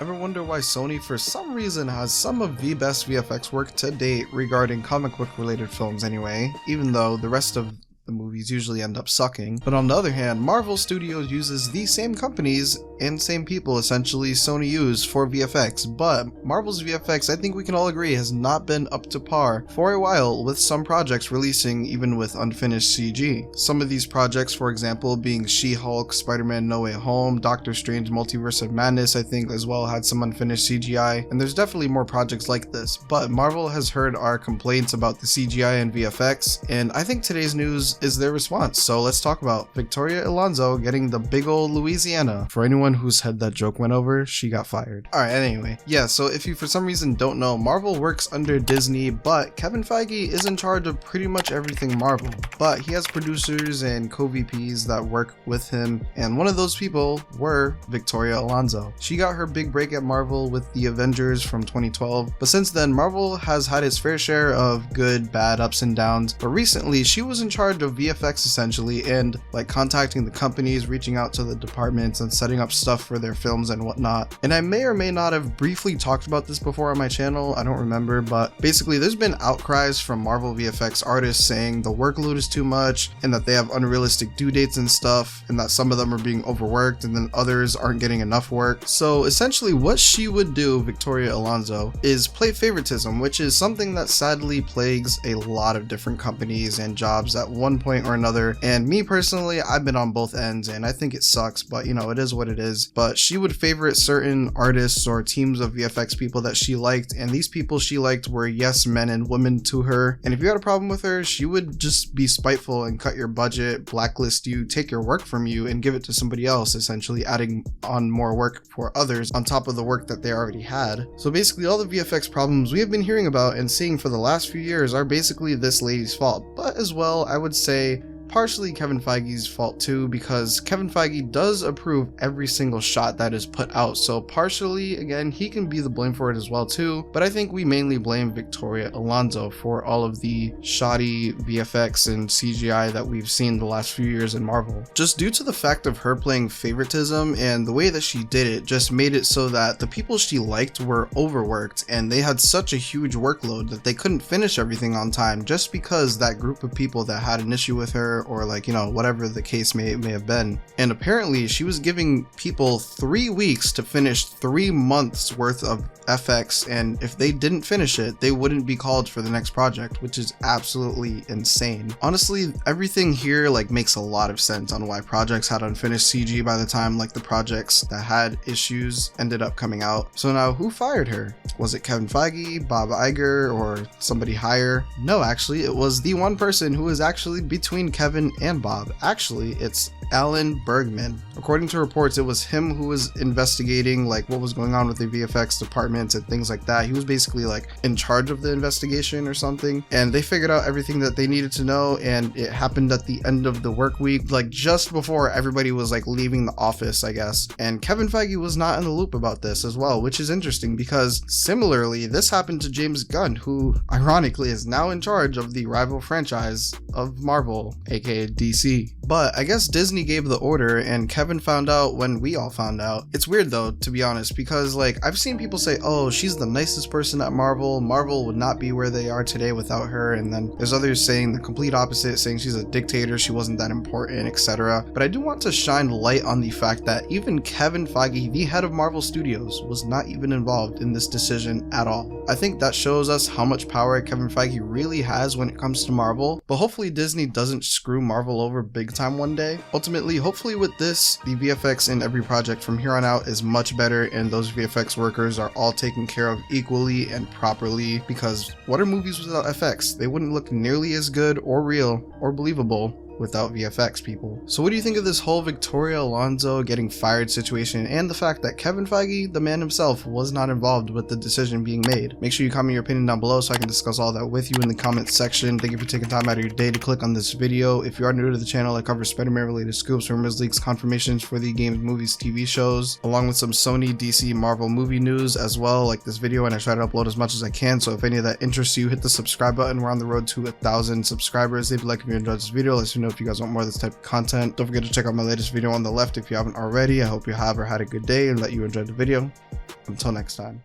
Ever wonder why Sony for some reason has some of the best VFX work to date regarding comic book related films anyway, even though the rest of the movies usually end up sucking. But on the other hand, Marvel Studios uses the same companies and same people essentially Sony used for VFX, but Marvel's VFX, I think we can all agree, has not been up to par for a while, with some projects releasing even with unfinished CG. Some of these projects, for example, being She-Hulk, Spider-Man No Way Home, Doctor Strange Multiverse of Madness, I think as well had some unfinished CGI, and there's definitely more projects like this, but Marvel has heard our complaints about the CGI and VFX, and I think today's news is their response. So let's talk about Victoria Alonso getting the big old Louisiana. For anyone whose head that joke went over, she got fired. Alright, anyway. Yeah, so if you for some reason don't know, Marvel works under Disney, but Kevin Feige is in charge of pretty much everything Marvel. But he has producers and co-VPs that work with him, and one of those people were Victoria Alonso. She got her big break at Marvel with the Avengers from 2012, but since then Marvel has had its fair share of good, bad, ups and downs, but recently she was in charge of VFX essentially, and like contacting the companies, reaching out to the departments and setting up stuff for their films and whatnot. And I may or may not have briefly talked about this before on my channel, I don't remember, but basically there's been outcries from Marvel VFX artists saying the workload is too much and that they have unrealistic due dates and stuff, and that some of them are being overworked and then others aren't getting enough work. So essentially what she would do, Victoria Alonso, is play favoritism, which is something that sadly plagues a lot of different companies and jobs at one point or another. And me personally, I've been on both ends and I think it sucks, but you know, it is what it is. But she would favorite certain artists or teams of VFX people that she liked, and these people she liked were yes men and women to her. And if you had a problem with her, she would just be spiteful and cut your budget, blacklist you, take your work from you and give it to somebody else, essentially adding on more work for others on top of the work that they already had. So basically all the VFX problems we have been hearing about and seeing for the last few years are basically this lady's fault, but as well I would say partially Kevin Feige's fault too, because Kevin Feige does approve every single shot that is put out, so partially again he can be the blame for it as well too, but I think we mainly blame Victoria Alonso for all of the shoddy VFX and CGI that we've seen the last few years in Marvel. Just due to the fact of her playing favoritism, and the way that she did it just made it so that the people she liked were overworked and they had such a huge workload that they couldn't finish everything on time just because that group of people that had an issue with her, or like, you know, whatever the case may have been. And apparently she was giving people 3 weeks to finish 3 months worth of FX, and if they didn't finish it they wouldn't be called for the next project, which is absolutely insane. Honestly, everything here like makes a lot of sense on why projects had unfinished CG by the time like the projects that had issues ended up coming out. So now who fired her? Was it Kevin Feige, Bob Iger, or somebody higher? No, actually it was the one person who was actually between Kevin and Bob. Actually, it's Alan Bergman. According to reports, it was him who was investigating like what was going on with the VFX departments and things like that. He was basically like in charge of the investigation or something, and they figured out everything that they needed to know, and it happened at the end of the work week, like just before everybody was like leaving the office, I guess. And Kevin Feige was not in the loop about this as well, which is interesting because similarly this happened to James Gunn, who ironically is now in charge of the rival franchise of Marvel, aka DC. But I guess Disney gave the order and Kevin found out when we all found out. It's weird though, to be honest, because like I've seen people say, oh, she's the nicest person at Marvel would not be where they are today without her, and then there's others saying the complete opposite, saying she's a dictator, she wasn't that important, etc. But I do want to shine light on the fact that even Kevin Feige, the head of Marvel Studios, was not even involved in this decision at all. I think that shows us how much power Kevin Feige really has when it comes to Marvel, but hopefully Disney doesn't screw Marvel over big time one day. Ultimately, hopefully with this, the VFX in every project from here on out is much better, and those VFX workers are all taken care of equally and properly, because what are movies without FX? They wouldn't look nearly as good or real or believable without VFX, people. So what do you think of this whole Victoria Alonso getting fired situation, and the fact that Kevin Feige, the man himself, was not involved with the decision being made? Make sure you comment your opinion down below so I can discuss all that with you in the comments section. Thank you for taking time out of your day to click on this video. If you are new to the channel, I cover Spider-Man related scoops, rumors, leaks, confirmations for the games, movies, TV shows, along with some Sony, DC, Marvel movie news as well, like this video, and I try to upload as much as I can. So if any of that interests you, hit the subscribe button. We're on the road to 1,000 subscribers. Leave a like if you enjoyed this video. Let us know if you guys want more of this type of content. Don't forget to check out my latest video on the left if you haven't already. I hope you have or had a good day and that you enjoyed the video. Until next time.